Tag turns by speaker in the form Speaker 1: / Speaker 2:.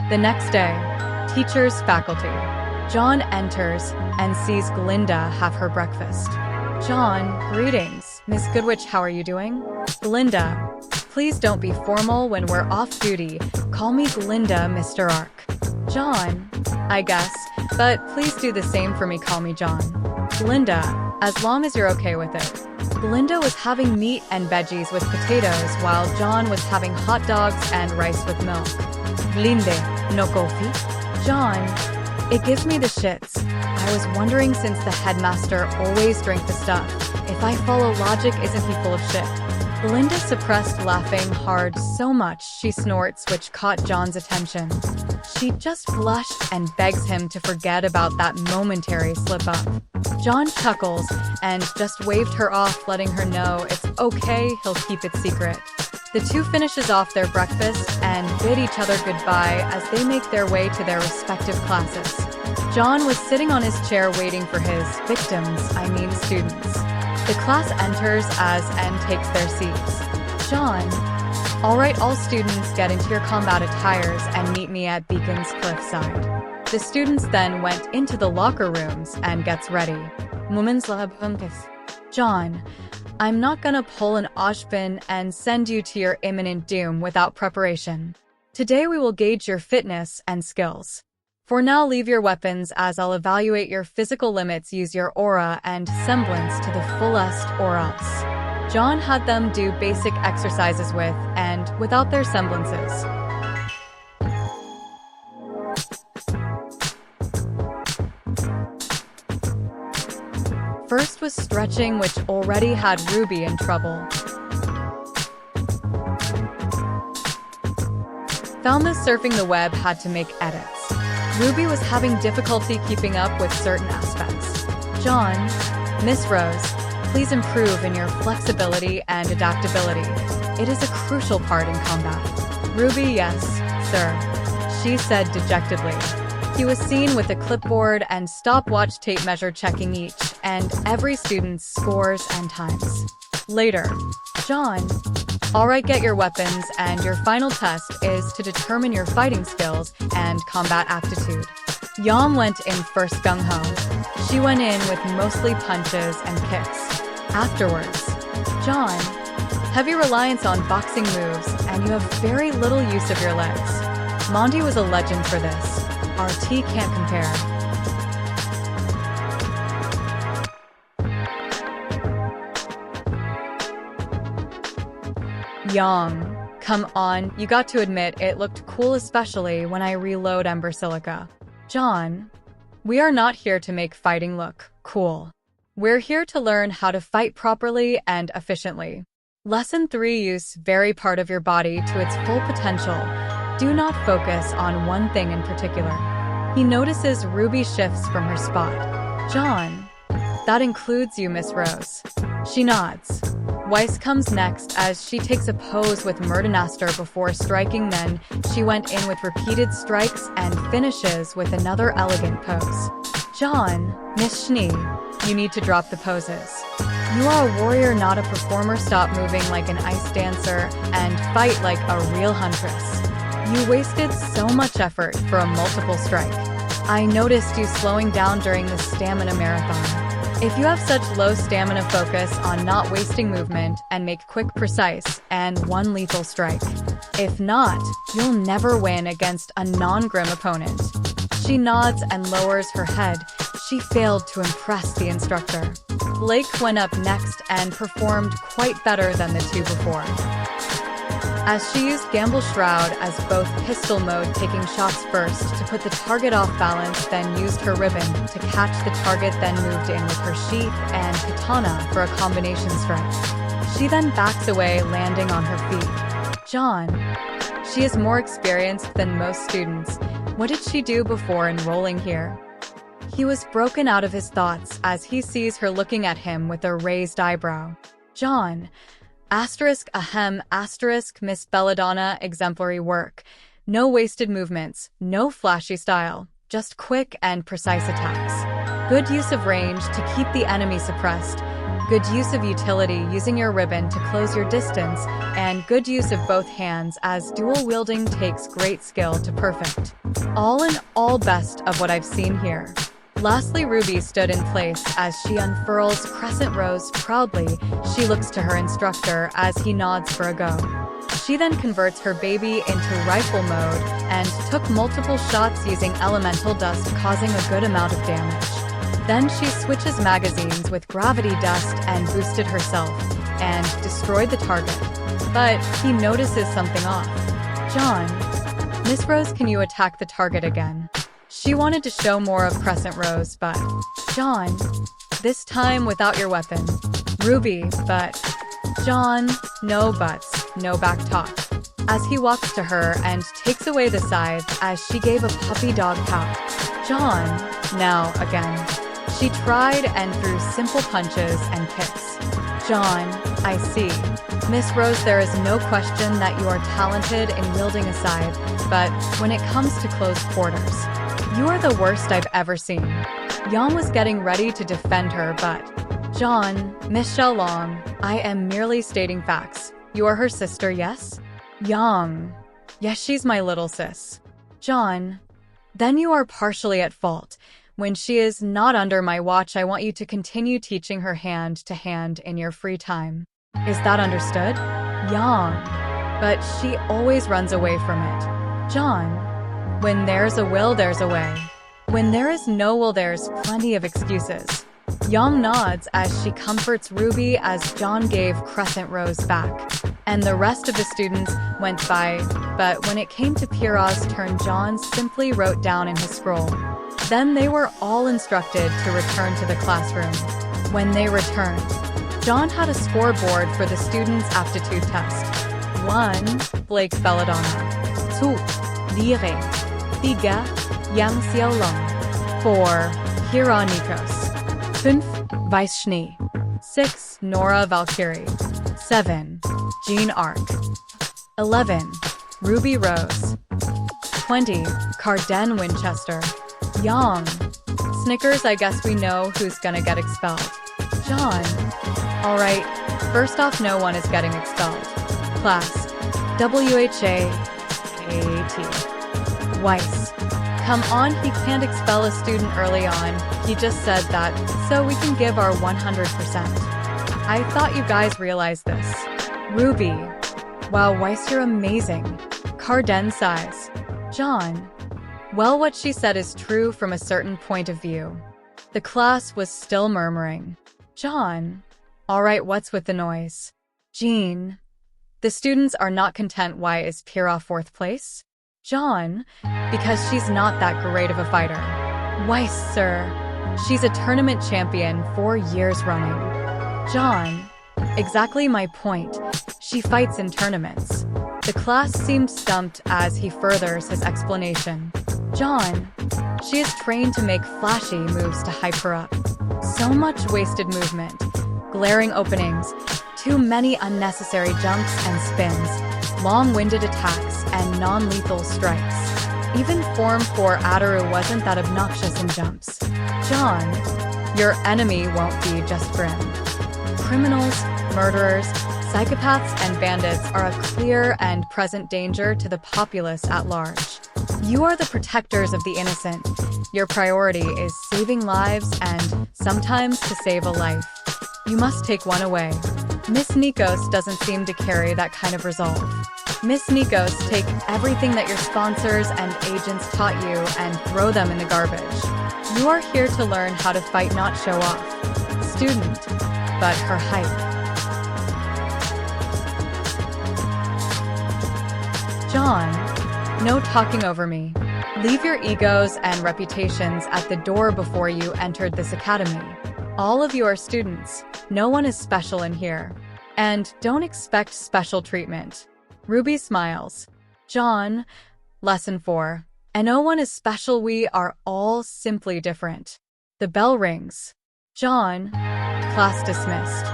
Speaker 1: The next day, teachers, faculty. Jaune enters and sees Glinda have her breakfast. Jaune, greetings. Miss Goodwitch, how are you doing? Glinda, please don't be formal when we're off duty. Call me Glinda, Mr. Ark. Jaune, I guess, but please do the same for me, call me Jaune. Glinda, as long as you're okay with it. Glinda was having meat and veggies with potatoes while Jaune was having hot dogs and rice with milk. Glinde, no coffee? Jaune, it gives me the shits. I was wondering, since the headmaster always drank the stuff, if I follow logic, isn't he full of shit? Glinda suppressed laughing hard so much she snorts, which caught Jaune's attention. She just blushed and begs him to forget about that momentary slip-up. Jaune chuckles and just waved her off, letting her know it's okay, he'll keep it secret. The two finishes off their breakfast and bid each other goodbye as they make their way to their respective classes. Jaune was sitting on his chair waiting for his students. The class enters as N takes their seats. Jaune, all right, all students get into your combat attires and meet me at Beacon's cliffside. The students then went into the locker rooms and gets ready. Jaune, I'm not gonna pull an Oshpin and send you to your imminent doom without preparation. Today we will gauge your fitness and skills. For now, leave your weapons as I'll evaluate your physical limits. Use your aura and semblance to the fullest, or else. Jaune had them do basic exercises with and without their semblances. First was stretching, which already had RWBY in trouble. Falmouth surfing the web had to make edits. RWBY was having difficulty keeping up with certain aspects. Jaune, Miss Rose, please improve in your flexibility and adaptability. It is a crucial part in combat. RWBY, yes, sir, she said dejectedly. He was seen with a clipboard and stopwatch tape measure checking each and every student's scores and times. Later, Jaune, alright, get your weapons, and your final test is to determine your fighting skills and combat aptitude. Jaune went in first gung-ho. She went in with mostly punches and kicks. Afterwards, Jaune, heavy reliance on boxing moves, and you have very little use of your legs. Monty was a legend for this. RT can't compare. Yang, come on, you got to admit it looked cool, especially when I reload Ember Silica. Jaune, we are not here to make fighting look cool. We're here to learn how to fight properly and efficiently. Lesson 3, use very part of your body to its full potential. Do not focus on one thing in particular. He notices RWBY shifts from her spot. Jaune, that includes you, Miss Rose. She nods. Weiss comes next as she takes a pose with Murdenaster before striking, then she went in with repeated strikes and finishes with another elegant pose. Jaune, Miss Schnee, you need to drop the poses. You are a warrior, not a performer. Stop moving like an ice dancer and fight like a real huntress. You wasted so much effort for a multiple strike. I noticed you slowing down during the stamina marathon. If you have such low stamina, focus on not wasting movement and make quick, precise, and one lethal strike. If not, you'll never win against a non-grim opponent. She nods and lowers her head. She failed to impress the instructor. Blake went up next and performed quite better than the two before, as she used Gamble Shroud as both pistol mode, taking shots first to put the target off balance, then used her ribbon to catch the target, then moved in with her sheath and katana for a combination strike. She then backs away, landing on her feet. Jaune, she is more experienced than most students. What did she do before enrolling here? He was broken out of his thoughts as he sees her looking at him with a raised eyebrow. Jaune, ***, Miss Belladonna, exemplary work. No wasted movements, no flashy style, just quick and precise attacks. Good use of range to keep the enemy suppressed. good use of utility using your ribbon to close your distance, and good use of both hands as dual wielding takes great skill to perfect. All in all, best of what I've seen here. Lastly, RWBY stood in place as she unfurls crescent rows proudly. She looks to her instructor as he nods for a go. She then converts her baby into rifle mode and took multiple shots using elemental dust, causing a good amount of damage. Then she switches magazines with gravity dust and boosted herself and destroyed the target. But he notices something off. Jaune, Miss Rose, can you attack the target again? She wanted to show more of crescent rows, but Jaune, this time without your weapon. RWBY, but Jaune, no buts, no back talk. As he walks to her and takes away the scythe as she gave a puppy dog pout. Jaune, now again. She tried and threw simple punches and kicks. Jaune, I see. Miss Rose, there is no question that you are talented in wielding a scythe, but when it comes to close quarters, you are the worst I've ever seen. Yang was getting ready to defend her, but Jaune, Miss Xiaolong, I am merely stating facts. You are her sister, yes? Yang, yes, she's my little sis. Jaune, then you are partially at fault. When she is not under my watch, I want you to continue teaching her hand to hand in your free time. Is that understood? Yang, but she always runs away from it. Jaune, when there's a will, there's a way. When there is no will, there's plenty of excuses. Yang nods as she comforts RWBY as Jaune gave crescent rows back. And the rest of the students went by, but when it came to Pira's turn, Jaune simply wrote down in his scroll. Then they were all instructed to return to the classroom. When they returned, Jaune had a scoreboard for the students' aptitude test. 1. Blake Belladonna. 2. Lire. 3. Yang Xiaolong. 4. Hira Nikos. 5. Vice Schnee. 6. Nora Valkyrie. 7. Jean Arc. 11. Ruby Rose. 20. Carden Winchester. Yang. Snickers, I guess we know who's gonna get expelled. Jaune. Alright, first off, no one is getting expelled. Class. WHA. AT. Weiss. Come on, he can't expel a student early on. He just said that, so we can give our 100%. I thought you guys realized this. RWBY. Wow, Weiss, you're amazing. Carden size. Jaune. Well, what she said is true from a certain point of view. The class was still murmuring. Jaune. Alright, what's with the noise? Jean. The students are not content. Why is Pira fourth place? Jaune. Because she's not that great of a fighter. Weiss, sir. She's a tournament champion 4 years running. Jaune. Exactly my point. She fights in tournaments. The class seemed stumped as he furthers his explanation. Jaune. She is trained to make flashy moves to hype her up. So much wasted movement, glaring openings, too many unnecessary jumps and spins, long-winded attacks, and non-lethal strikes. Even Form 4 Ataru wasn't that obnoxious in jumps. Jaune. Your enemy won't be just grim. Criminals, murderers, psychopaths, and bandits are a clear and present danger to the populace at large. You are the protectors of the innocent. Your priority is saving lives and, sometimes, to save a life. You must take one away. Miss Nikos doesn't seem to carry that kind of resolve. Miss Nikos, take everything that your sponsors and agents taught you and throw them in the garbage. You are here to learn how to fight, not show off. Student, but her hype. Jaune. No talking over me. Leave your egos and reputations at the door before you entered this academy. All of you are students. No one is special in here. And don't expect special treatment. RWBY smiles. Jaune. Lesson 4. And no one is special. We are all simply different. The bell rings. Jaune. Class dismissed.